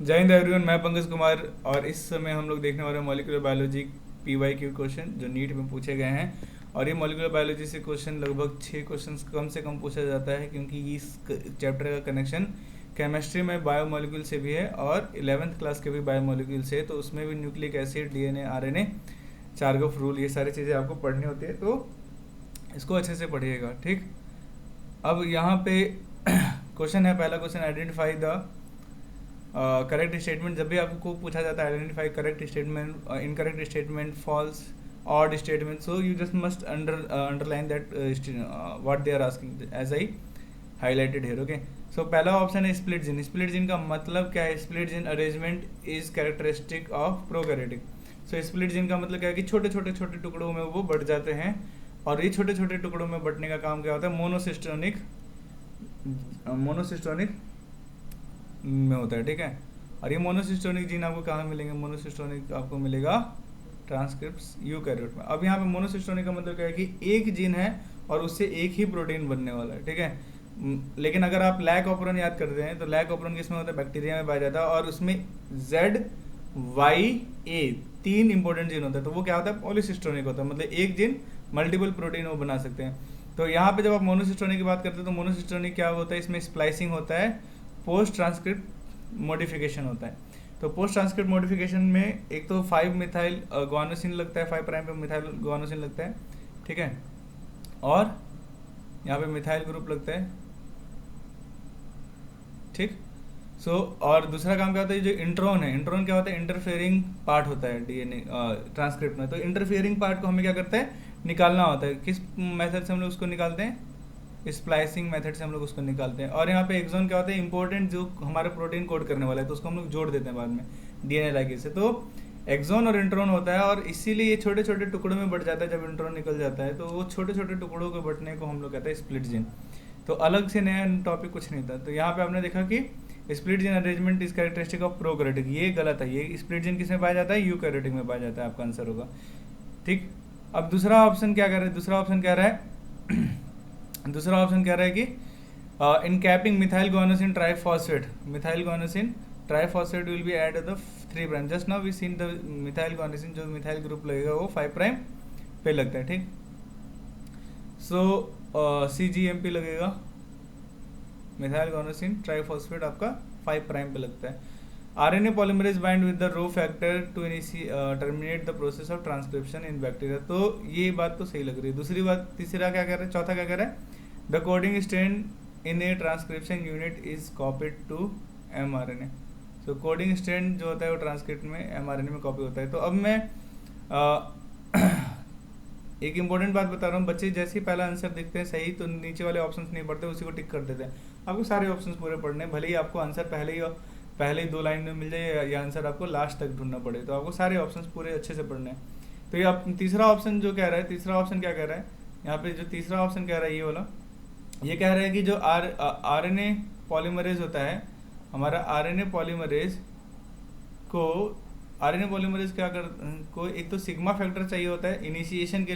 जय हिंद एवरीवन, मैं पंकज कुमार और इस समय हम लोग देखने वाले मॉलिक्यूलर बायोलॉजी PYQ क्वेश्चन जो नीट में पूछे गए हैं। और ये मॉलिक्यूलर बायोलॉजी से क्वेश्चन लगभग 6 क्वेश्चन कम से कम पूछा जाता है, क्योंकि इस चैप्टर का कनेक्शन केमिस्ट्री में बायोमोलिक्यूल से भी है और 11th क्लास के भी बायोमोलिक्यूल से, तो उसमें भी nucleic acid, DNA, RNA, Chargaff rule, ये सारी चीज़ें आपको पढ़नी होती है, तो इसको अच्छे से पढ़िएगा। ठीक, अब यहाँ पे क्वेश्चन है, पहला question, identify the correct statement. जब भी आपको पूछा जाता है identify correct statement, incorrect statement, false, odd statement, so you just must underline that what they are asking as I highlighted here. Okay, so पहला ऑप्शन है स्प्लिट जीन। स्प्लिट जीन का मतलब क्या है? Split gene arrangement is characteristic of prokaryotic. So split gene का मतलब क्या है कि छोटे छोटे टुकड़ों में वो बढ़ जाते हैं, और ये छोटे छोटे टुकड़ों में बंटने का काम क्या होता है? मोनोसिस्टोनिक में होता है। ठीक है, और ये मोनोसिस्टोनिक जीन आपको कहाँ मिलेंगे? मोनोसिस्टोनिक आपको मिलेगा ट्रांसक्रिप्ट्स यूकैरियोट में। अब यहाँ पे मोनोसिस्टोनिक का मतलब क्या है कि एक जीन है और उससे एक ही प्रोटीन बनने वाला है। ठीक है, लेकिन अगर आप लैक ऑपरन याद करते हैं तो लैक ऑपरन किसमें होता है? बैक्टीरिया में पाया जाता है, और उसमें ZYA 3 इंपॉर्टेंट जीन होता है, तो वो क्या होता है? पॉलीसिस्टोनिक होता है, मतलब एक जीन मल्टीपल प्रोटीन वो बना सकते हैं। तो यहाँ पे जब आप मोनोसिस्टोनिक की बात करते हैं तो मोनोसिस्टोनिक क्या होता है? इसमें स्प्लाइसिंग होता है, पोस्ट ट्रांसक्रिप्ट मॉडिफिकेशन होता है। तो पोस्ट ट्रांसक्रिप्ट मॉडिफिकेशन में एक तो 5 मिथाइल ग्वानोसिन लगता है, 5 प्राइम पे मिथाइल ग्वानोसिन लगता है। ठीक है, और यहाँ पे मिथाइल ग्रुप लगता है। ठीक, सो और दूसरा काम क्या होता है? जो इंट्रॉन है, इंट्रॉन क्या होता है? इंटरफेयरिंग पार्ट होता है DNA ट्रांसक्रिप्ट में। तो इंटरफेयरिंग पार्ट को हमें क्या करते हैं? निकालना होता है। किस मेथड से हम लोग उसको निकालते हैं? स्प्लाइसिंग मेथड से हम लोग उसको निकालते हैं। और यहाँ पे एक्सॉन क्या होता है? इंपॉर्टेंट जो हमारे प्रोटीन कोड करने वाला है, तो उसको हम लोग जोड़ देते हैं बाद में DNA लाइगेज से। तो एक्सॉन और इंट्रॉन होता है, और इसीलिए ये छोटे छोटे टुकड़ों में बढ़ जाता है। जब इंट्रॉन निकल जाता है तो वो छोटे छोटे टुकड़ों को बढ़ने को हम लोग कहते हैं स्प्लिट जीन। तो अलग से नया टॉपिक कुछ नहीं था। तो यहाँ पे आपने देखा कि split gene arrangement is characteristic of prokaryotic, ये गलत है। ये स्प्लिट जीन किसमें पाया जाता है? यूकैरियोटिक में पाया जाता है, आपका आंसर होगा। ठीक, अब दूसरा ऑप्शन क्या कह रहा है? दूसरा ऑप्शन कह रहा है दूसरा ऑप्शन कह रहा है कि in capping methyl guanosine triphosphate, methyl guanosine triphosphate will be add the 3 prime. Just now we seen the methyl guanosine, जो मिथाइल ग्रुप लगेगा वो 5 प्राइम पे लगता है। ठीक, सो CGMP लगेगा, मिथाइल गुआनोसिन ट्राइफॉस्फेट आपका 5 प्राइम पे लगता है। RNA polymerase bind with the rho factor to terminate the process of transcription in bacteria. तो ये बात तो सही लग रही है। दूसरी बात, तीसरा क्या कह रहा है? चौथा क्या कह रहा है? The coding strand in a transcription unit is copied to mRNA। तो कोडिंग स्ट्रैंड जो होता है वो ट्रांसक्रिप्ट में mRNA में कॉपी होता है। तो अब मैं एक इंपॉर्टेंट बात बता रहा हूँ, बच्चे जैसे ही पहला आंसर देखते हैं सही, तो नीचे वाले ऑप्शंस नहीं पढ़ते, उसी को टिक कर देते हैं। आपको सारे ऑप्शंस पूरे पढ़ने हैं, भले ही आपको आंसर पहले ही 2 लाइन में मिल जाए या आंसर आपको लास्ट तक ढूंढना पड़े, तो आपको सारे ऑप्शंस पूरे अच्छे से पढ़ने हैं। तो ये आप तीसरा ऑप्शन जो कह रहा है, तीसरा ऑप्शन क्या कह रहा है? यहाँ पे जो तीसरा ऑप्शन कह रहा है ये वाला, ये कह रहा है कि जो RNA पॉलीमरेज होता है, हमारा RNA पॉलीमरेज क्या कर को एक तो सिग्मा फैक्टर चाहिए होता है इनिशिएशन के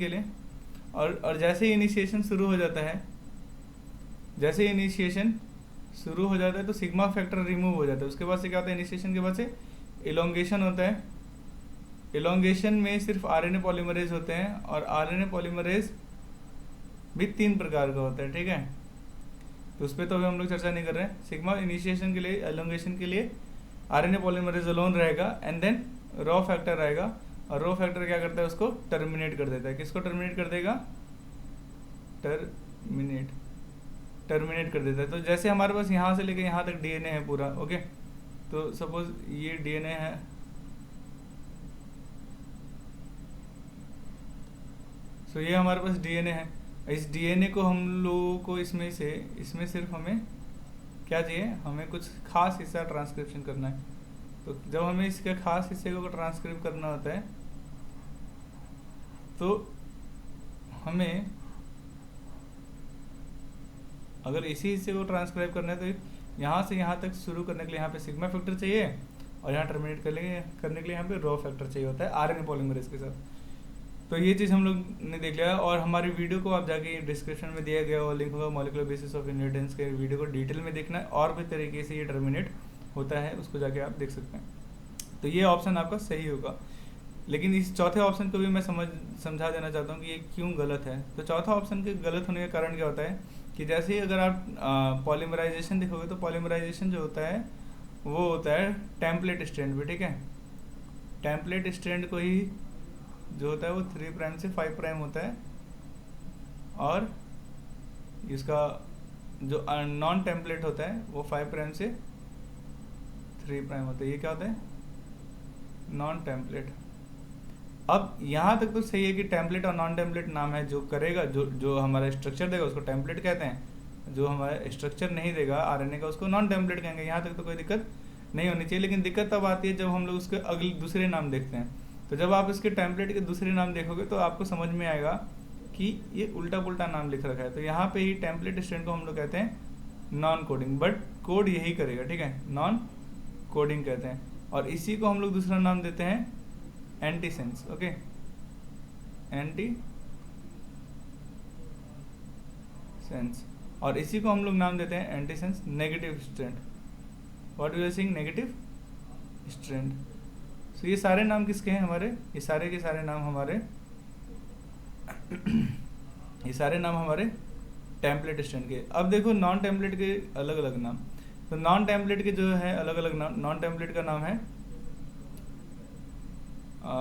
लिए, और जैसे ही इनिशिएशन शुरू हो जाता है, तो सिग्मा फैक्टर रिमूव हो जाता है। उसके बाद से क्या होता है? इनिशिएशन के बाद से इलोंगेशन होता है। इलोंगेशन में सिर्फ RNA पॉलीमरेज होते हैं, और RNA पॉलीमरेज भी 3 प्रकार का होता है। ठीक है, तो उस पर तो अभी हम लोग चर्चा नहीं कर रहे हैं। सिग्मा इनिशिएशन के लिए, एलोंगेशन के लिए RNA पॉलीमरेज अलोन रहेगा, एंड देन रॉ फैक्टर रहेगा, और रॉ फैक्टर क्या करता है? उसको टर्मिनेट कर देता है। किसको टर्मिनेट कर देगा? टर्मिनेट कर देता है। तो जैसे हमारे पास यहाँ से लेकर यहाँ तक DNA है पूरा। ओके, तो सपोज ये DNA है, सो ये हमारे पास DNA है। इस DNA को हम लोगों को इसमें सिर्फ हमें क्या चाहिए? हमें कुछ खास हिस्सा ट्रांसक्रिप्शन करना है। तो जब हमें इसके खास हिस्से को ट्रांसक्रिप्ट करना होता है, तो हमें अगर इसी हिस्से को ट्रांसक्राइब करना है, तो यहाँ से यहाँ तक शुरू करने के लिए यहाँ पे सिग्मा फैक्टर चाहिए, और यहाँ टर्मिनेट करने के लिए यहाँ पे रॉ फैक्टर चाहिए होता है RNA पॉलीमरेज के साथ। तो ये चीज़ हम लोग ने देख लिया। और हमारी वीडियो को आप जाके डिस्क्रिप्शन में दिया गया हुआ लिंक होगा, मॉलिक्यूलर बेसिस ऑफ इनहेरिटेंस के वीडियो को डिटेल में देखना है, और भी तरीके से ये टर्मिनेट होता है उसको जाके आप देख सकते हैं। तो ये ऑप्शन आपका सही होगा। लेकिन इस चौथे ऑप्शन को भी मैं समझा देना चाहता हूँ कि ये क्यों गलत है। तो चौथा ऑप्शन के गलत होने का कारण क्या होता है कि जैसे ही अगर आप पॉलीमराइजेशन देखोगे तो पॉलीमराइजेशन जो होता है वो होता है टेम्पलेट स्ट्रैंड पे, ठीक है। टेम्पलेट स्ट्रैंड को ही जो होता है वो 3 प्राइम से 5 प्राइम होता है, और इसका जो नॉन टेम्पलेट होता है वो 5 प्राइम से 3 प्राइम होता है। ये क्या होता है? Non template. अब यहाँ तक तो सही है कि टेम्पलेट और नॉन टेम्पलेट नाम है, जो करेगा जो हमारा स्ट्रक्चर देगा उसको टेम्पलेट कहते हैं, जो हमारा स्ट्रक्चर नहीं देगा आरएनए का उसको नॉन टेम्पलेट कहेंगे। यहाँ तक तो कोई दिक्कत नहीं होनी चाहिए। लेकिन दिक्कत तब आती है जब हम लोग उसके अगले दूसरे नाम देखते हैं। तो जब आप इसके टेम्पलेट के दूसरे नाम देखोगे तो आपको समझ में आएगा कि ये उल्टा पुल्टा नाम लिख रखा है। तो यहाँ पे ही टेम्पलेट स्ट्रैंड को हम लोग कहते हैं नॉन कोडिंग, बट कोड यही करेगा, ठीक है, नॉन कोडिंग कहते हैं। और इसी को हम लोग दूसरा नाम देते हैं एंटीसेंस, ओके, एंटी सेंस। और इसी को हम लोग नाम देते हैं antisense negative strand. What we are saying? Negative strand. So ये सारे नाम किसके हैं हमारे? ये सारे के सारे नाम हमारे ये सारे नाम हमारे टेम्पलेट स्ट्रैंड के। अब देखो नॉन टेम्पलेट के अलग अलग नाम। तो नॉन टेम्पलेट के जो है अलग अलग नाम। नॉन टेम्पलेट का नाम है,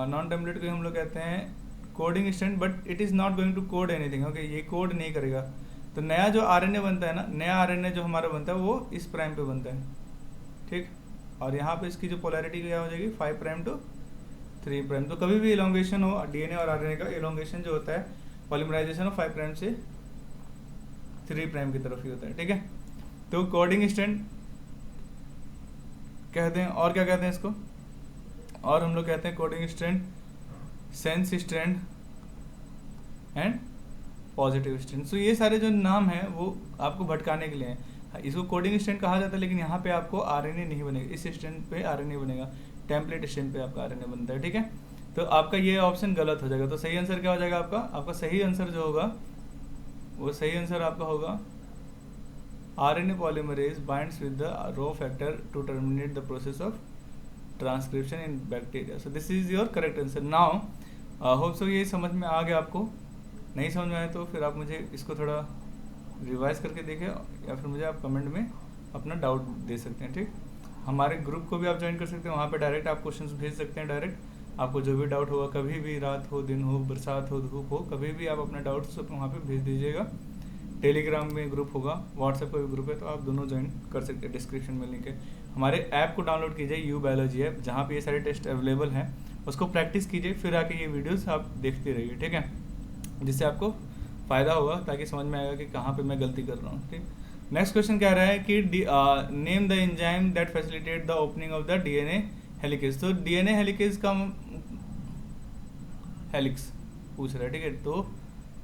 नॉन टेम्पलेट को हम लोग कहते हैं coding strand, but it is not going to code anything, okay. ये कोड नहीं करेगा। तो नया जो आरएनए बनता है ना, नया आरएनए जो हमारा बनता है वो इस प्राइम पे बनता है, ठीक। और यहाँ पे इसकी जो पोलैरिटी क्या हो जाएगी? 5 प्राइम टू 3 प्राइम। तो कभी भी इलोंगेशन हो डीएनए और आरएनए का, इलोंगेशन जो होता है पॉलीमराइजेशन ऑफ 5 प्राइम से 3 प्राइम की तरफ ही होता है, ठीक है। तो कोडिंग स्ट्रैंड कहते हैं। और क्या कहते हैं इसको? और हम लोग कहते हैं coding strand, sense strand and positive strand. So ये सारे जो नाम हैं वो आपको भटकाने के लिए हैं। इसको कोडिंग स्ट्रैंड कहा जाता है, लेकिन यहाँ पे आपको आरएनए नहीं बनेगा, इस स्ट्रैंड पे आरएनए बनेगा, टेम्पलेट स्ट्रैंड पे आपका आरएनए बनता है, ठीक है। तो आपका ये ऑप्शन गलत हो जाएगा। तो सही आंसर क्या हो जाएगा आपका? आपका सही आंसर जो होगा वो सही आंसर आपका होगा RNA polymerase binds with the rho factor to terminate the process of transcription in bacteria. So this is your correct answer. Now hope so ये समझ में आ गया आपको। नहीं समझ में आया तो फिर आप मुझे इसको थोड़ा रिवाइज करके देखें, या फिर मुझे आप कमेंट में अपना डाउट दे सकते हैं, ठीक। हमारे ग्रुप को भी आप ज्वाइन कर सकते हैं, वहाँ पे डायरेक्ट आप क्वेश्चंस भेज सकते हैं। डायरेक्ट आपको जो भी डाउट होगा, कभी भी रात हो, दिन हो, बरसात हो, धूप हो, कभी भी आप अपना डाउट्स वहाँ पे भेज दीजिएगा। टेलीग्राम में ग्रुप होगा, व्हाट्सएप का भी ग्रुप है, तो आप दोनों ज्वाइन कर सकते हैं। डिस्क्रिप्शन में लिंक है। हमारे ऐप को डाउनलोड कीजिए, यू बायोलॉजी ऐप, जहाँ पे ये सारे टेस्ट अवेलेबल हैं। उसको प्रैक्टिस कीजिए, फिर आके ये वीडियोस आप देखते रहिए, ठीक है, जिससे आपको फ़ायदा होगा, ताकि समझ में आएगा कि कहाँ पे मैं गलती कर रहा हूँ, ठीक। नेक्स्ट क्वेश्चन क्या रहा है कि name the enzyme that facilitate the opening of the DNA helicase. तो डीएनए हेलिकेज का हेलिक्स पूछ रहा है, ठीक है। तो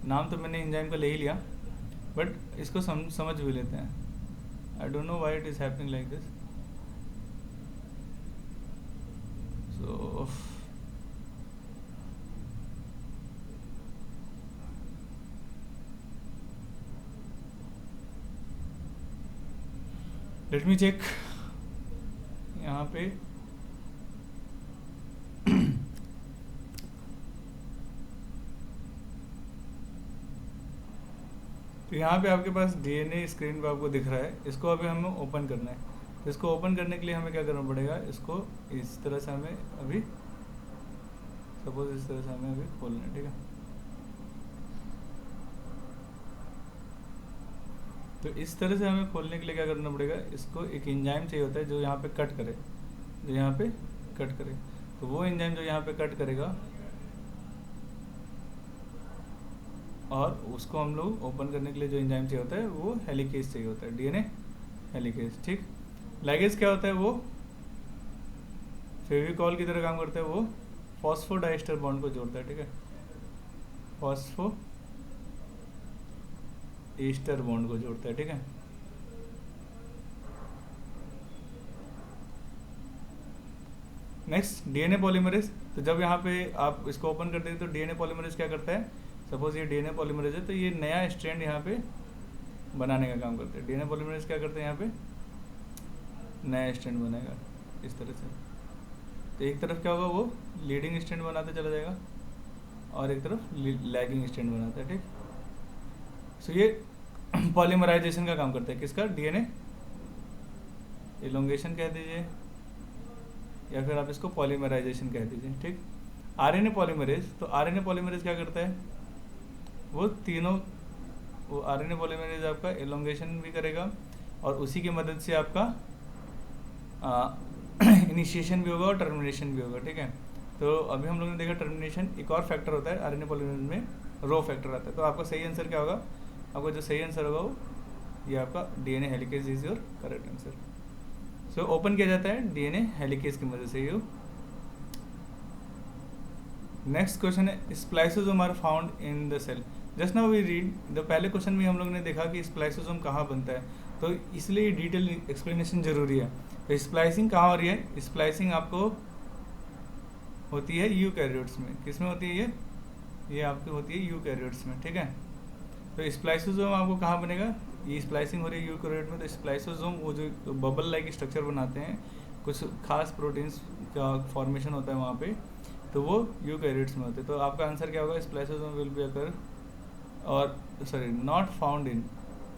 नाम तो मैंने एंजाइम का ले ही लिया, बट इसको समझ भी लेते हैं। I don't know why it is happening like this. So let me check यहाँ पे। तो यहाँ पे आपके पास डीएनए स्क्रीन पे आपको दिख रहा है। इसको अभी हमें ओपन करना है। तो इसको ओपन करने के लिए हमें क्या करना पड़ेगा? इसको इस तरह से हमें अभी, सपोज इस तरह से हमें अभी खोलना है, ठीक है। तो इस तरह से हमें खोलने के लिए क्या करना पड़ेगा? इसको एक एंजाइम चाहिए होता है जो यहाँ पे कट करे, जो यहाँ पे कट करे। तो वो एंजाइम जो यहाँ पे कट करेगा, और उसको हम लोग ओपन करने के लिए जो एंजाइम चाहिए होता है वो हेलिकेज चाहिए होता है, डीएनए हेलिकेज, ठीक। लिगेज क्या होता है? वो फेविकॉल की तरह काम करता है। वो फॉस्फोडाइस्टर बॉन्ड को जोड़ता है, ठीक है, फॉस्फो ईस्टर बॉन्ड को जोड़ता है, ठीक है। Next DNA polymerase. तो जब यहाँ पे आप इसको ओपन कर देंगे तो डीएनए पॉलीमरेज क्या करता है, सपोज ये डीएनए पॉलीमरेज है तो ये नया स्ट्रैंड यहाँ पे बनाने का काम करते हैं। डीएनए पॉलीमरेज क्या करते हैं, यहाँ पे नया स्ट्रैंड बनेगा इस तरह से। तो एक तरफ क्या होगा, वो लीडिंग स्ट्रैंड बनाते चला जाएगा और एक तरफ लैगिंग स्ट्रैंड बनाता है, ठीक। सो ये पॉलीमराइजेशन का काम करता है, किसका, डीएनए इलोंगेशन कह दीजिए या फिर आप इसको पॉलीमराइजेशन कह दीजिए, ठीक। आरएनए पॉलीमरेज, तो आरएनए पॉलीमरेज क्या करता है, वो तीनों, वो आरएनए पॉलीमरेज आपका इलोंगेशन भी करेगा और उसी की मदद से आपका इनिशिएशन भी होगा और टर्मिनेशन भी होगा, ठीक है। तो अभी हम लोगों ने देखा टर्मिनेशन, एक और फैक्टर होता है आरएनए पॉलीमरेज में, रो फैक्टर आता है। तो आपका सही आंसर क्या होगा, आपका जो सही आंसर होगा वो ये आपका DNA helicase is your correct answer. So open किया जाता है डीएनए हेलिकेज की मदद से। यू नेक्स्ट क्वेश्चन है spliceosome are found in the cell. Just now we read the, पहले क्वेश्चन में हम लोग ने देखा कि स्प्लाइसोसोम कहाँ बनता है, तो इसलिए डिटेल एक्सप्लेनेशन जरूरी है। तो स्प्लाइसिंग कहाँ हो रही है, स्प्लाइसिंग आपको होती है यूकैरियोट्स में। किस में होती है ये आपकी होती है यूकैरियोट्स में, ठीक है। तो स्प्लाइसोसोम आपको कहाँ बनेगा, ये स्प्लाइसिंग हो रही है यूकैरियोट में। तो स्प्लाइसोसोम वो जो बबल लाइक स्ट्रक्चर बनाते हैं, कुछ खास प्रोटीन्स का फॉर्मेशन होता है वहाँ पे, तो वो यूकैरियोट्स में होते हैं। तो आपका आंसर क्या होगा, स्प्लाइसोसोम विल बी अकर और sorry not found in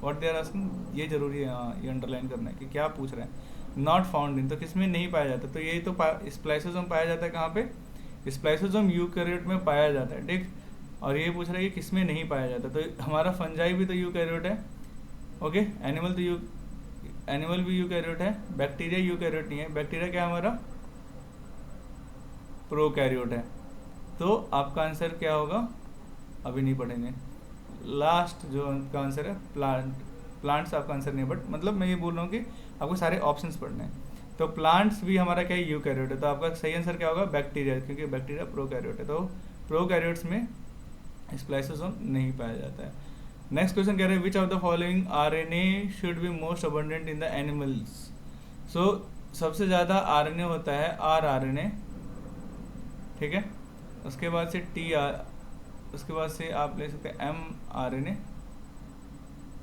what they are asking, ये जरूरी है, हाँ ये अंडरलाइन करना है कि क्या पूछ रहे हैं। नॉट फाउंड इन तो किसमें नहीं पाया जाता, तो यही तो स्प्लाइसोसोम पाया जाता है कहाँ पे, स्प्लाइसोसोम यूकैरियोट में पाया जाता है, ठीक। और ये पूछ रहा है कि किसमें नहीं पाया जाता, तो हमारा फंजाई भी तो यूकैरियोट है, ओके। एनिमल तो एनिमल भी यूकैरियोट है, बैक्टीरिया यूकैरियोट नहीं है। बैक्टीरिया क्या है हमारा, प्रोकैरियोट है। तो आपका आंसर क्या होगा, अभी नहीं पढ़ेंगे। लास्ट जो आपका आंसर है प्लांट्स आपका आंसर नहीं है, बट मतलब मैं ये बोल रहा हूँ कि आपको सारे ऑप्शंस पढ़ने हैं। तो प्लांट्स भी हमारा क्या है, यूकैरियोट है। तो आपका सही आंसर क्या होगा, बैक्टीरिया, क्योंकि बैक्टीरिया प्रोकैरियोट है। तो प्रोकैरियोट्स में स्प्लाइसोसोम नहीं पाया जाता है। नेक्स्ट क्वेश्चन कह रहे हैं which of the following RNA should be most abundant in the animals. So सबसे ज़्यादा आरएनए होता है आरआरएनए, ठीक है। उसके बाद से उसके बाद से आप ले सकते हैं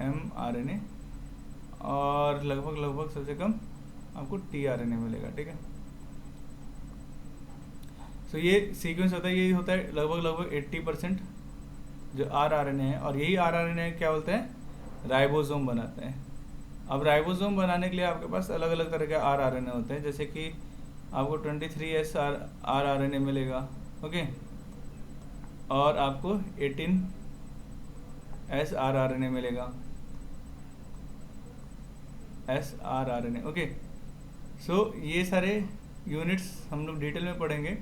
एमआरएनए और लगभग सबसे कम आपको टीआरएनए मिलेगा, ठीक है। सो ये सीक्वेंस होता है, ये होता है लगभग 80% जो आरआरएनए है, और यही आरआरएनए क्या बोलते हैं, राइबोसोम बनाते हैं। अब राइबोसोम बनाने के लिए आपके पास अलग अलग तरह के आरआरएनए होते हैं, जैसे कि आपको 23S आरआरएनए मिलेगा, ओके, और आपको 18S आरआरएनए मिलेगा, SRRNA, ओके। सो ये सारे यूनिट्स हम लोग डिटेल में पढ़ेंगे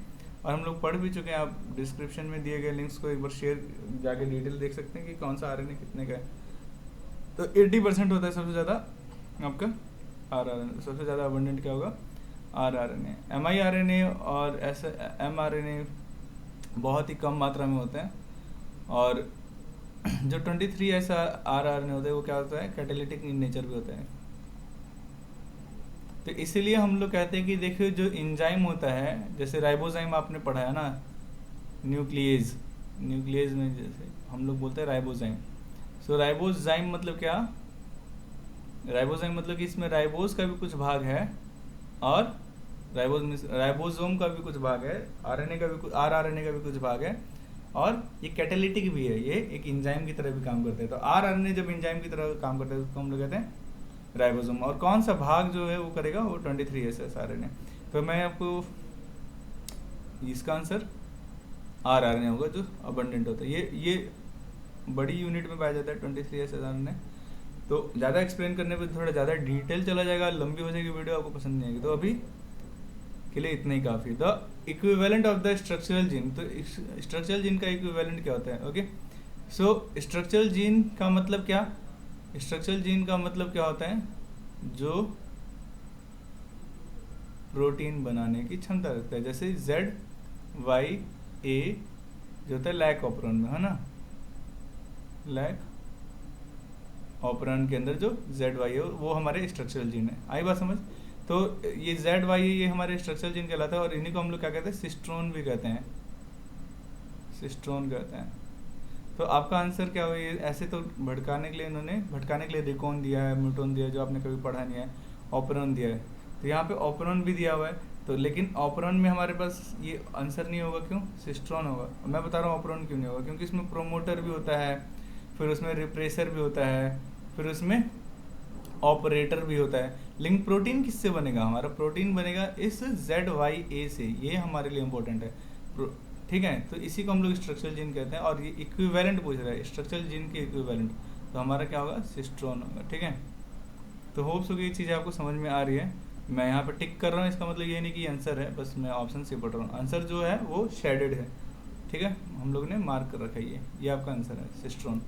और हम लोग पढ़ भी चुके हैं। आप डिस्क्रिप्शन में दिए गए लिंक्स को एक बार शेयर जाके डिटेल देख सकते हैं कि कौन सा आरएनए कितने का है। तो 80% होता है सबसे ज़्यादा आपका आरआरएनए, सबसे ज़्यादा अबंडेंट क्या होगा, आरआरएनए। एमआईआरएनए और एमआरएनए बहुत ही कम मात्रा में होते हैं, और जो 23S आरआरएनए होते हैं वो क्या होता है, कैटालिटिक इन नेचर भी होता है। तो इसीलिए हम लोग कहते हैं कि देखिए जो इंजाइम होता है, जैसे राइबोजाइम आपने पढ़ा है ना, न्यूक्लियेज में जैसे हम लोग बोलते हैं राइबोजाइम। सो राइबोजाइम मतलब क्या, राइबोजाइम मतलब कि इसमें राइबोज का भी कुछ भाग है और राइबोसोम का भी कुछ भाग है, आरआरएनए का भी कुछ भाग है, और ये कैटालिटिक भी है, ये एक एंजाइम की तरह भी काम करते हैं। तो आरआरएनए जब एंजाइम की तरह काम करता है उसको हम लोग कहते हैं राइबोसोम। और कौन सा भाग जो है वो करेगा, वो 23S आरएनए। तो मैं आपको इसका आंसर आरआरएनए होगा जो अबंडेंट होता है। ये बड़ी यूनिट में पाया जाता है 23S आरएनए। तो ज़्यादा एक्सप्लेन करने पे थोड़ा ज़्यादा डिटेल चला जाएगा, लंबी हो जाएगी वीडियो, आपको पसंद नहीं आएगी। तो अभी के लिए इतना ही काफ़ी। The equivalent of the structural gene, तो स्ट्रक्चरल जीन का इक्विवेलेंट क्या होता है, ओके। सो स्ट्रक्चरल जीन का मतलब क्या, स्ट्रक्चरल जीन का मतलब क्या होता है, जो प्रोटीन बनाने की क्षमता रखता है। जैसे ZYA जो होता है लैक ऑपरन में, है ना, लैक ऑपरन के अंदर जो ZYA वो हमारे स्ट्रक्चरल जीन है। आई बात समझ। तो ये जेड वाई ये हमारे स्ट्रक्चरल जीन कहलाता है और इन्हीं को हम लोग क्या कहते हैं, सिस्ट्रोन भी कहते हैं, सिस्ट्रोन कहते हैं। तो आपका आंसर क्या हुआ, ये ऐसे तो भटकाने के लिए इन्होंने भटकाने के लिए रिकॉन दिया है, म्यूटोन दिया है, जो आपने कभी पढ़ा नहीं है, ऑपरॉन दिया है। तो यहाँ पे ऑपरॉन भी दिया हुआ है, तो लेकिन ऑपरॉन में हमारे पास ये आंसर नहीं होगा, क्यों, सिस्ट्रॉन होगा। मैं बता रहा हूँ ऑपरॉन क्यों नहीं होगा, क्योंकि इसमें प्रोमोटर भी होता है, फिर उसमें रिप्रेसर भी होता है, फिर उसमें ऑपरेटर भी होता है। लिंक प्रोटीन किससे बनेगा, हमारा प्रोटीन बनेगा इस ZYA से, ये हमारे लिए इंपॉर्टेंट है, ठीक है। तो इसी को हम लोग स्ट्रक्चरल जीन कहते हैं, और ये इक्विवेलेंट पूछ रहा है, स्ट्रक्चरल जीन के इक्विवेलेंट, तो हमारा क्या होगा, सिस्ट्रॉन होगा, ठीक है। तो होप्स हो कि ये चीज़ें आपको समझ में आ रही है। मैं यहाँ पर टिक कर रहा हूँ, इसका मतलब ये नहीं कि आंसर है, बस मैं ऑप्शन से पढ़ रहा हूँ। आंसर जो है वो शेडेड है, ठीक है, हम लोग ने मार्क कर रखा है, ये आपका आंसर है, cistron.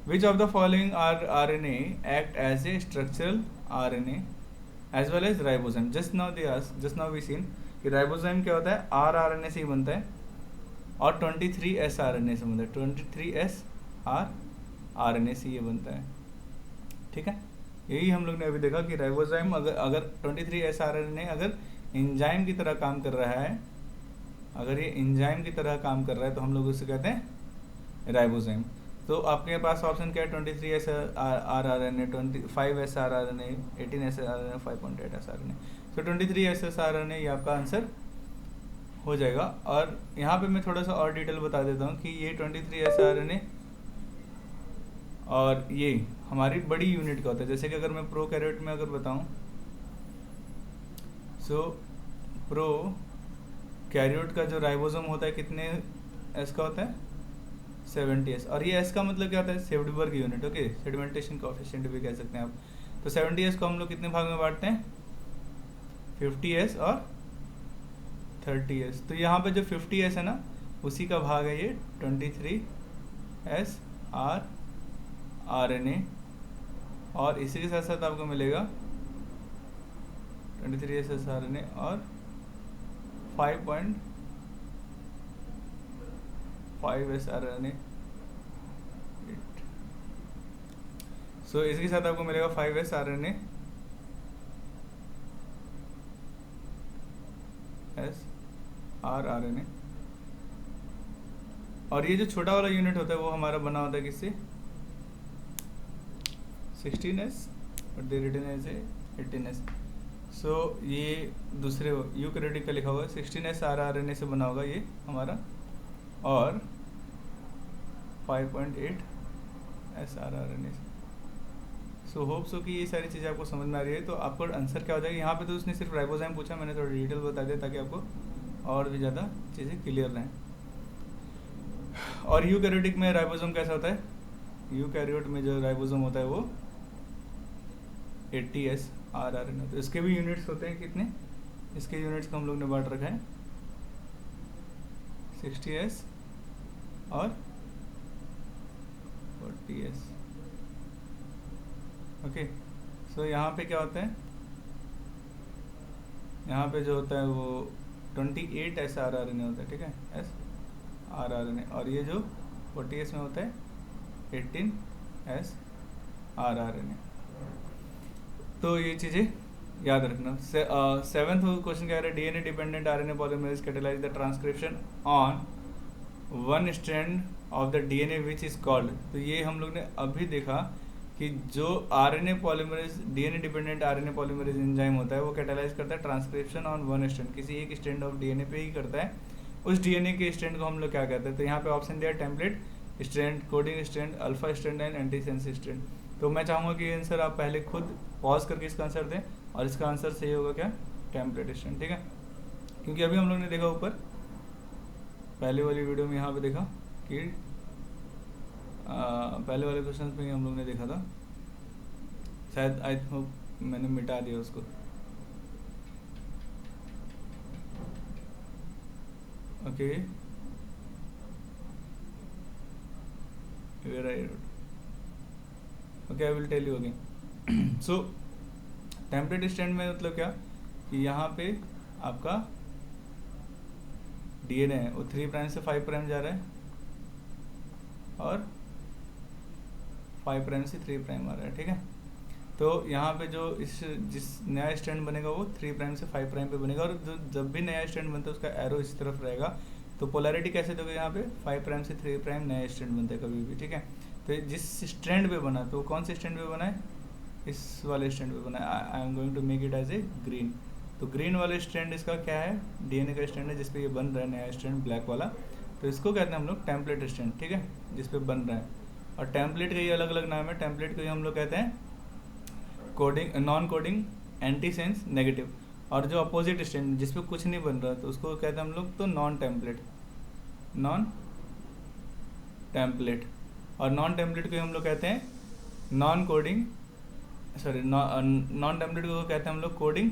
Which of the following RNA act as a structural RNA as well as ribosome. Just now we seen कि राइबोसोम क्या होता है, rRNA से ही बनता है, और 23S RNA से बनता है, 23S RNA से ये बनता है, ठीक है। यही हम लोग ने अभी देखा कि राइबोसोम अगर 23S RNA अगर एंजाइम की तरह काम कर रहा है, अगर ये एंजाइम की तरह काम कर रहा है, तो हम लोग उसे कहते हैं राइबोसोम। तो आपके पास ऑप्शन क्या है, 23S rRNA, 25S rRNA, 18S rRNA, 5.8S rRNA। तो 23S rRNA ये आपका आंसर हो जाएगा। और यहाँ पे मैं थोड़ा सा और डिटेल बता देता हूँ कि ये 23S rRNA और ये हमारी बड़ी यूनिट का होता है। जैसे कि अगर मैं प्रोकैरियोट में अगर बताऊँ, सो प्रोकैरियोट का जो राइबोसोम होता है कितने एस का होता है, 70S। और ये एस का मतलब क्या होता है, सेड्यूबर्ग यूनिट, ओके, सेडिमेंटेशन कोएफिशिएंट भी कह सकते हैं आप। तो 70S को हम लोग कितने भाग में बांटते हैं, 50S और 30S। तो यहाँ पे जो 50S है ना, उसी का भाग है ये 23S rRNA, और इसी के साथ साथ आपको मिलेगा 23S rRNA और 5.5S rRNA। सो इसके साथ आपको मिलेगा 5S rRNA rRNA। और ये जो छोटा वाला यूनिट होता है वो हमारा बना होता है किससे, 16S, but they written as 18S। So ये दूसरे यूकैरियोटिक का लिखा हुआ है, 16S rRNA से बना होगा ये हमारा, और 5.8S rRNA से। सो होप सो कि ये सारी चीज़ें आपको समझ में आ रही है। तो आपको आंसर क्या हो जाएगा, यहाँ पे तो उसने सिर्फ राइबोसोम पूछा, मैंने थोड़ा डिटेल बता दिया ताकि आपको और भी ज़्यादा चीज़ें क्लियर रहें। और यूकैरियोटिक में राइबोसोम कैसा होता है, यूकैरियोट में जो राइबोसोम होता है वो 80S rRNA। तो इसके भी यूनिट्स होते हैं कितने, इसके यूनिट्स को हम लोग ने बांट रखा है, 60S और 40S, ओके। सो यहाँ पे क्या होता है, यहाँ पे जो होता है वो 28S rRNA होता है, ठीक है, S rRNA, और ये जो 40S में होता है 18S rRNA। तो ये चीज़ें याद रखना। सेवेंथ क्वेश्चन क्या है, DNA dependent RNA polymerase catalyse the transcription on one strand of the DNA which is called. तो ये हम लोग ने अभी देखा कि जो RNA polymerase, DNA dependent RNA polymerase enzyme होता है वो कैटेलाइज करता है ट्रांसक्रिप्शन ऑन वन स्ट्रैंड, किसी एक स्ट्रैंड ऑफ DNA पे ही करता है। उस DNA के स्ट्रैंड को हम लोग क्या कहते हैं, तो यहाँ पे ऑप्शन दिया template strand, coding strand, alpha strand and antisense strand. तो मैं चाहूँगा कि आंसर आप पहले खुद पॉज करके इसका आंसर दें, और इसका आंसर सही होगा क्या, टेम्पलेट स्ट्रैंड, ठीक है। क्योंकि अभी हम लोग ने देखा ऊपर पहले वाली वीडियो में, यहाँ पे देखा कि पहले वाले क्वेश्चन में हम लोग ने देखा था, शायद आई होप मैंने मिटा दिया उसको, okay, where I wrote, okay, I will tell you again. So template stand में मतलब क्या कि यहाँ पे आपका DNA है वो 3 प्राइम से 5 प्राइम जा रहा है, और 5 प्राइम से 3 प्राइम आ रहा है, ठीक है। तो यहाँ पे जो इस जिस नया स्टैंड बनेगा वो 3 प्राइम से 5 प्राइम पे बनेगा, और जो जब भी नया स्टैंड बनता है उसका एरो इस तरफ रहेगा। तो पोलैरिटी कैसे दोगे यहाँ पे, 5 प्राइम से 3 प्राइम नया स्टैंड बनता है कभी भी, ठीक है। तो जिस स्टैंड पे बना, तो कौन से स्टैंड पे बना है, इस वाले स्टैंड पे बना है। I am going to make it as a green. तो ग्रीन वाले स्टैंड इसका क्या है, डीएनए का स्टैंड है जिसपे ये बन रहा है नया स्टैंड ब्लैक वाला। तो इसको कहते हैं हम लोग टेम्पलेट स्टैंड, ठीक है, जिसपे बन रहा है। और टेम्पलेट का ये अलग अलग नाम है। टेम्पलेट को हम लोग कहते हैं coding, non coding, anti sense, negative. और जो अपोजिट स्टैंड जिसपे कुछ नहीं बन रहा तो उसको कहते हैं हम लोग तो नॉन टेम्पलेट, नॉन टेम्पलेट। और नॉन टेम्पलेट को हम लोग कहते हैं non coding, sorry non template को कहते हैं हम लोग कोडिंग,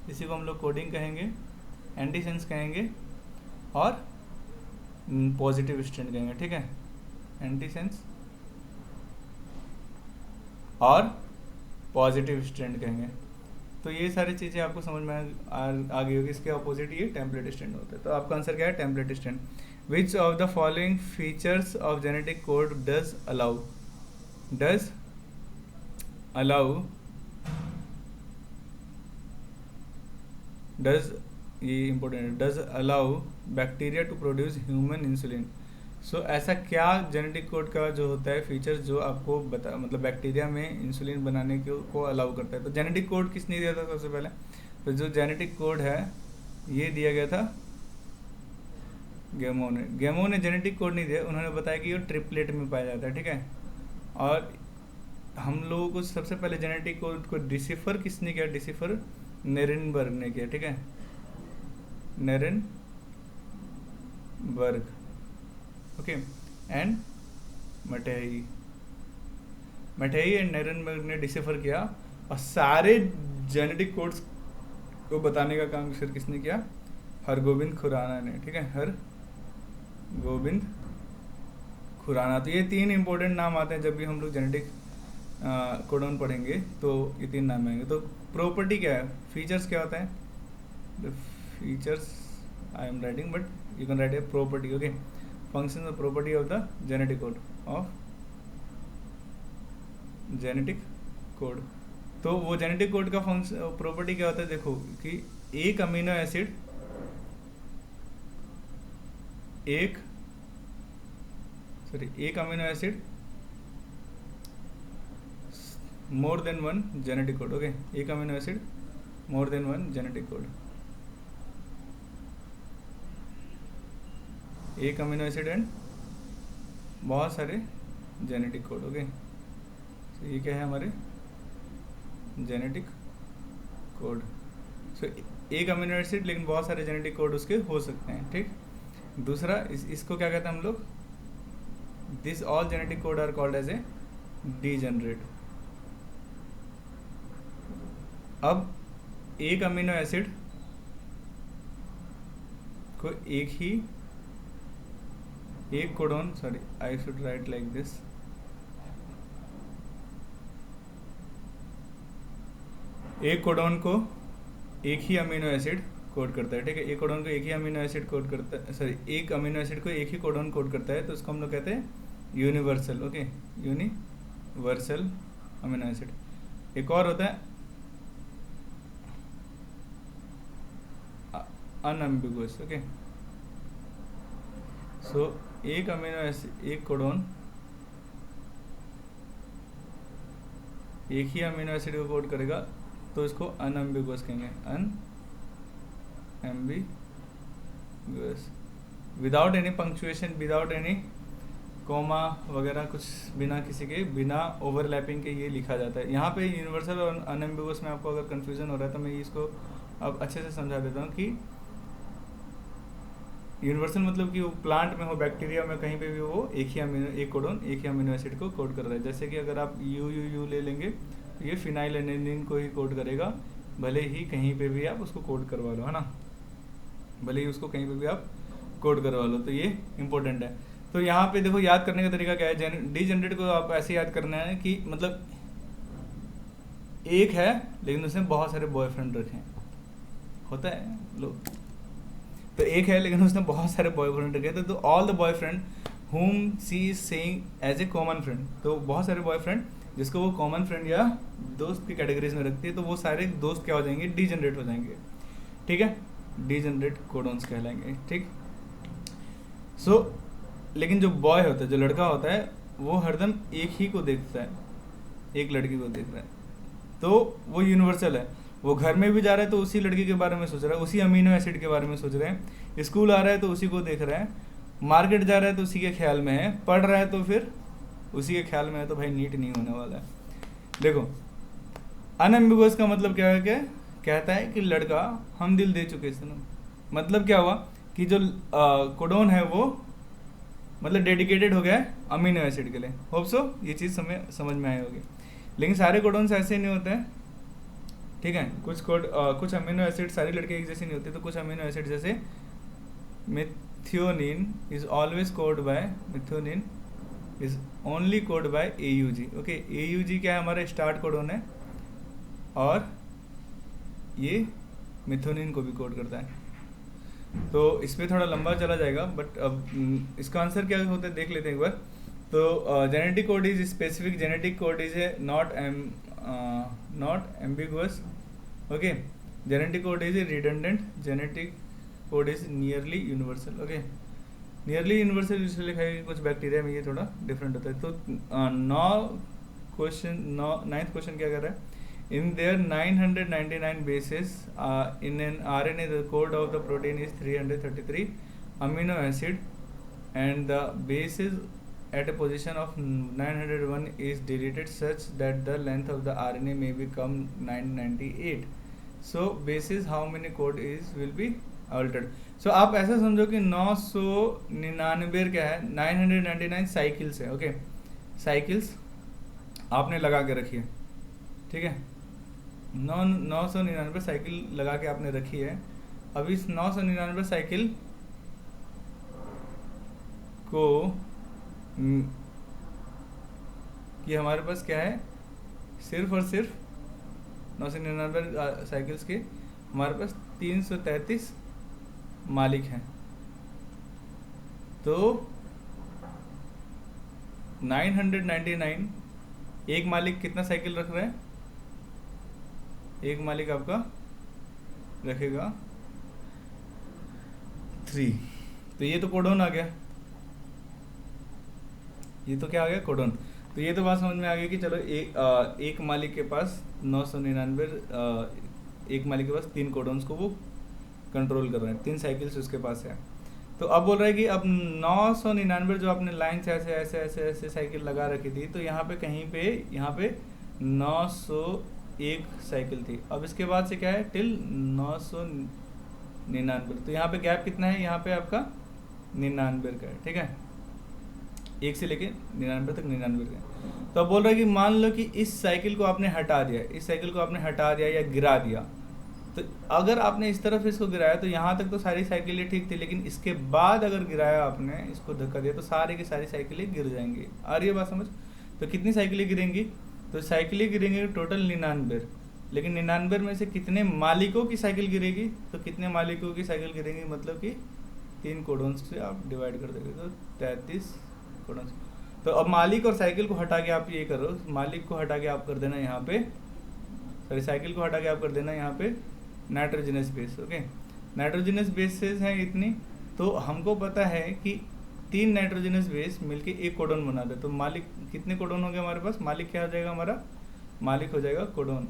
इसी को हम लोग कोडिंग कहेंगे, एंटी सेंस कहेंगे, और पॉजिटिव स्टैंड कहेंगे, ठीक है। एंटी सेंस और पॉजिटिव स्टैंड कहेंगे। तो ये सारी चीज़ें आपको समझ में आ गई होगी। इसके अपोजिट ये टेम्पलेट स्टैंड होता है। तो आपका आंसर क्या है, template strand. Which of the following features of genetic code does allow, does allow, does, ये इंपॉर्टेंट है, does allow bacteria to produce human insulin. So ऐसा क्या जेनेटिक कोड का जो होता है फीचर्स जो आपको बता, मतलब बैक्टीरिया में इंसुलिन बनाने को अलाउ करता है। तो जेनेटिक कोड किसने दिया था सबसे पहले, तो जो जेनेटिक कोड है ये दिया गया था गेमो ने। गेमो ने जेनेटिक कोड नहीं दिया, उन्होंने बताया कि ये ट्रिपलेट में पाया जाता है, ठीक है। और हम लोगों को सबसे पहले जेनेटिक कोड को डिसिफर किसने किया, डिसिफर नेरेनबर्ग ने किया, ठीक है, नेरेनबर्ग, ओके। एंड मटेई एंड नेरेनबर्ग ने डिसिफर किया। और सारे जेनेटिक कोड्स को बताने का काम फिर किसने किया, हरगोविंद खुराना ने, ठीक है, हरगोविंद खुराना। तो ये 3 इंपॉर्टेंट नाम आते हैं जब भी हम लोग जेनेटिक कोडन पढ़ेंगे, तो ये 3 नाम आएंगे। तो प्रॉपर्टी क्या है, फीचर्स क्या होता है, the features I am writing but you can write a property, okay. Function और property of the genetic code, of genetic code. तो वो जेनेटिक कोड का फंक्शन प्रॉपर्टी क्या होता है, देखो कि एक अमीनो एसिड, एक amino acid more than 1 genetic code, okay. एक amino acid more than 1 genetic code, एक अमीनो एसिड एंड बहुत सारे जेनेटिक कोड, ओके। तो ये क्या है हमारे जेनेटिक कोड। सो एक अमीनो एसिड लेकिन बहुत सारे जेनेटिक कोड उसके हो सकते हैं, ठीक। दूसरा इसको क्या कहते हैं हम लोग, this all genetic code are called as a degenerate. अब एक अमीनो एसिड को एक codon, sorry I should write like this, एक कोडोन को एक ही अमीनो एसिड कोड करता है, ठीक है। एक कोडोन को एक ही अमीनो एसिड कोड करता है, सॉरी एक अमीनो एसिड को एक ही कोडोन कोड करता है, तो उसको हम लोग कहते हैं universal, okay, universal amino acid. एक और होता है अनएम्बिगुअस, ओके। सो एक अमीनो एसिड, एक कोडोन एक ही अमीनो एसिड को कोड करेगा तो इसको अनएम्बिगुअस कहेंगे, unambiguous, without any punctuation, without any comma वगैरह, कुछ बिना किसी के, बिना ओवरलैपिंग के ये लिखा जाता है। यहाँ पे यूनिवर्सल और अनएम्बिगुअस में आपको अगर कन्फ्यूजन हो रहा है तो मैं इसको अब अच्छे से समझा देता हूँ कि यूनिवर्सल मतलब कि वो प्लांट में हो, बैक्टीरिया में, कहीं पे भी वो एक ही कोडोन एक ही अमीनो एसिड को कोड कर रहा है। जैसे कि अगर आप यू ले लेंगे तो ये फिनाइलएलेनिन को ही कोड करेगा, भले ही कहीं पे भी आप उसको कोड करवा लो, है ना, भले ही उसको कहीं पे भी आप कोड करवा लो। तो ये इंपॉर्टेंट है। तो यहाँ पे देखो याद करने का तरीका क्या है, डीजेनरेट को आप ऐसे याद करना है कि मतलब एक है लेकिन उसने बहुत सारे बॉयफ्रेंड रखे हैं, होता है लोग। तो एक है लेकिन उसने बहुत सारे बॉयफ्रेंड रखे थे, तो all the boyfriend whom she is seeing as a common friend, तो बहुत सारे बॉयफ्रेंड जिसको वो कॉमन फ्रेंड या दोस्त की कैटेगरीज में रखती है, तो वो सारे दोस्त क्या हो जाएंगे, डीजनरेट हो जाएंगे, ठीक है, डीजनरेट कोडॉन्स कहलाएंगे, ठीक। सो लेकिन जो बॉय होता है, जो लड़का होता है, वो हरदम एक ही को देखता है, एक लड़की को देख रहा है, तो वो यूनिवर्सल है। वो घर में भी जा रहा है तो उसी लड़की के बारे में सोच रहा है, उसी अमीनो एसिड के बारे में सोच रहे हैं, स्कूल आ रहा है तो उसी को देख रहा है, मार्केट जा रहा है तो उसी के ख्याल में है, पढ़ रहा है तो फिर उसी के ख्याल में है, तो भाई नीट नहीं होने वाला है। देखो अनएम्बिगुअस का मतलब क्या है, क्या कहता है कि लड़का हम दिल दे चुके सनम, मतलब क्या हुआ कि जो कोडोन है वो मतलब डेडिकेटेड हो गया है अमीनो एसिड के लिए। होप सो ये चीज़ समझ में आई होगी। लेकिन सारे कोडोन्स ऐसे नहीं होते हैं, ठीक है, कुछ अमीनो एसिड सारी लड़के एक जैसे नहीं होते, तो कुछ अमीनो एसिड जैसे methionine is always code by, methionine is only code by AUG। Okay, AUG क्या है, हमारा स्टार्ट कोडोन है, और ये मिथ्योनिन को भी कोड करता है। तो इस पर थोड़ा लंबा चला जाएगा, बट अब इसका आंसर क्या होता है देख लेते हैं एक बार। तो genetic code is specific, genetic code is not ambiguous, okay. Genetic code is redundant, genetic code is nearly universal, okay. Nearly universal इसलिए लिखा है कि कुछ बैक्टीरिया में ये थोड़ा डिफरेंट होता है। तो 9th क्वेश्चन क्या कर रहा है, in their 999 bases in an RNA the code of the protein is 333 amino acid and the bases at a position of 901 is deleted such that the length of the RNA may become 998. So basis how many code is will be altered. So आप ऐसा समझो कि 999 क्या है, 999 cycles है, okay. Cycles आपने लगा के रखी है, ठीक है, 999 साइकिल लगा के आपने रखी है। अब इस 999 साइकिल को ये हमारे पास क्या है, सिर्फ और सिर्फ 999 साइकिल्स के हमारे पास 333 मालिक हैं। तो 999 एक मालिक कितना साइकिल रख रहा है, एक मालिक आपका रखेगा 3। तो ये तो कोडोन आ गया, ये तो क्या आ गया, कोडोन। तो ये तो बात समझ में आ गई कि चलो एक मालिक के पास 999 एक मालिक के पास 3 कोडोन्स को वो कंट्रोल कर रहे हैं, 3 साइकिल्स उसके पास है। तो अब बोल रहा है कि अब 999 जो आपने लाइन से ऐसे ऐसे ऐसे ऐसे साइकिल लगा रखी थी, तो यहाँ पे कहीं पे यहाँ पे 901 साइकिल थी। अब इसके बाद से क्या है, टिल 999, तो यहाँ पे गैप कितना है, यहाँ पे आपका 99 का है, ठीक है, 1 से लेके 99 तक 99 का है। तो अब बोल रहा है कि मान लो कि इस साइकिल को आपने हटा दिया, इस साइकिल को आपने हटा दिया या गिरा दिया, तो अगर आपने इस तरफ इसको गिराया तो यहाँ तक तो सारी साइकिलें ठीक थी, लेकिन इसके बाद अगर गिराया आपने, इसको धक्का दिया, तो सारी की सारी साइकिलें गिर जाएंगी। आ रही है बात समझ? तो कितनी साइकिलें गिरेंगी, तो साइकिलें गिरेंगी टोटल 99, लेकिन 99 में से कितने मालिकों की साइकिल गिरेगी, तो कितने मालिकों की साइकिल गिरेंगी, मतलब कि 3 कोडोन्स से आप डिवाइड कर देंगे, तो 33 कोडोन्स। तो अब मालिक और साइकिल को हटा के आप ये करो, मालिक को हटा के आप कर देना यहाँ पे, सॉरी साइकिल को हटा के आप कर देना यहाँ पे nitrogenous base, okay. Nitrogenous bases हैं इतनी, तो हमको पता है कि 3 नाइट्रोजनस बेस मिलके एक कोडोन बनाते हैं। तो मालिक कितने कोडोन हो गए हमारे पास, मालिक क्या हो जाएगा हमारा, मालिक हो जाएगा कोडोन।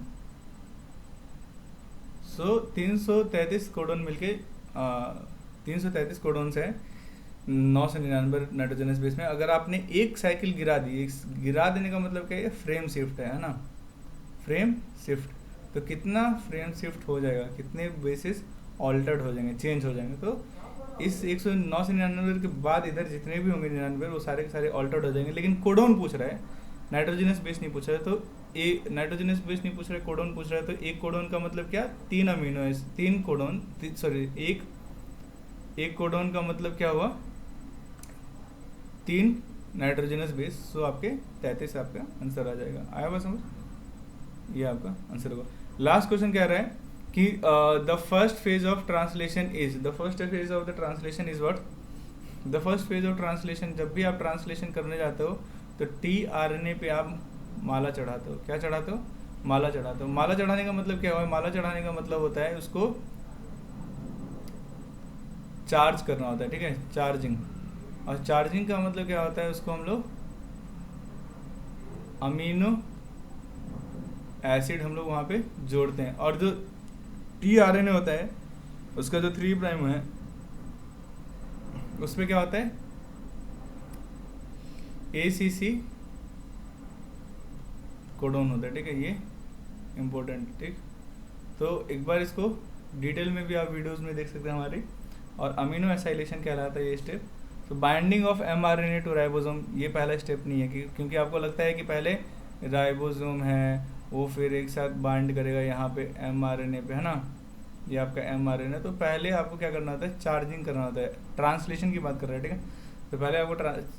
सो 333 कोडोन मिलके 333 कोडोन्स है 999 नाइट्रोजनस बेस में। अगर आपने एक साइकिल गिरा दी, गिरा देने का मतलब क्या है, फ्रेम शिफ्ट है ना, फ्रेम शिफ्ट। तो कितना फ्रेम शिफ्ट हो जाएगा, कितने बेसिस ऑल्टर्ड हो जाएंगे, चेंज हो जाएंगे। तो इस 109 से 99 के बाद इधर जितने भी होंगे 99 वो सारे के सारे ऑल्टर्ड हो जाएंगे। लेकिन कोडोन पूछ रहा है, नाइट्रोजनस बेस नहीं पूछ रहा है। तो नाइट्रोजनस बेस नहीं पूछ रहा है, कोडोन पूछ रहा है। तो एक कोडोन का मतलब क्या, 3 अमीनो एसिड, 3 कोडोन, सॉरी एक कोडोन का मतलब क्या हुआ, 3 नाइट्रोजनस बेस। सो आपके 33 आपका आंसर आ जाएगा। आया बात समझ, ये आपका आंसर होगा। लास्ट क्वेश्चन कह रहा है कि the first phase of translation is, the first phase of the translation is what, the first phase of translation, जब भी आप ट्रांसलेशन करने जाते हो तो tRNA पे आप माला चढ़ाते हो। क्या चढ़ाते हो? माला चढ़ाते हो। माला चढ़ाने का मतलब क्या हुआ? माला चढ़ाने का मतलब होता है उसको चार्ज करना होता है, ठीक है, चार्जिंग। और चार्जिंग का मतलब क्या होता है? उसको हम लोग अमीनो एसिड हम लोग वहाँ पे जोड़ते हैं। और जो tRNA होता है उसका जो 3 प्राइम है उसमें क्या होता है? ACC कोडोन होता है, ठीक है, ये इम्पोर्टेंट, ठीक। तो एक बार इसको डिटेल में भी आप वीडियोस में देख सकते हैं हमारी। और अमीनो एसाइलेशन कहलाता है ये स्टेप। तो binding of mRNA to ribosome, ये पहला स्टेप नहीं है क्योंकि आपको लगता है कि पहले राइबोसोम है वो फिर एक साथ बाइंड करेगा यहाँ पे mRNA पे, है ना, ये आपका mRNA। तो पहले आपको क्या करना होता है? चार्जिंग करना होता है। ट्रांसलेशन की बात कर रहे हैं, ठीक है। तो पहले आपको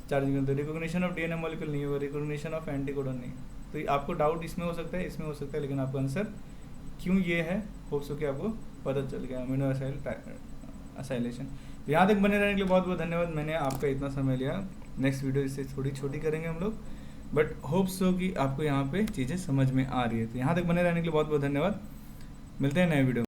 चार्जिंग करते हैं। रिकॉग्निशन ऑफ DNA मॉलिक्यूल नहीं होगा, रिकॉग्निशन ऑफ एंटीकोडन नहीं। तो आपको डाउट इसमें हो सकता है, इसमें हो सकता है, लेकिन आपका आंसर क्यों ये है होप्स हो कि आपको पता चल गया। Amino acylation. तो यहाँ तक बने रहने के लिए बहुत बहुत धन्यवाद। मैंने आपका इतना समय लिया। नेक्स्ट वीडियो इससे थोड़ी छोटी करेंगे हम लोग, बट होप्स हो कि आपको यहाँ पे चीज़ें समझ में आ रही है। तो यहाँ तक बने रहने के लिए बहुत बहुत धन्यवाद। मिलते हैं नए वीडियो।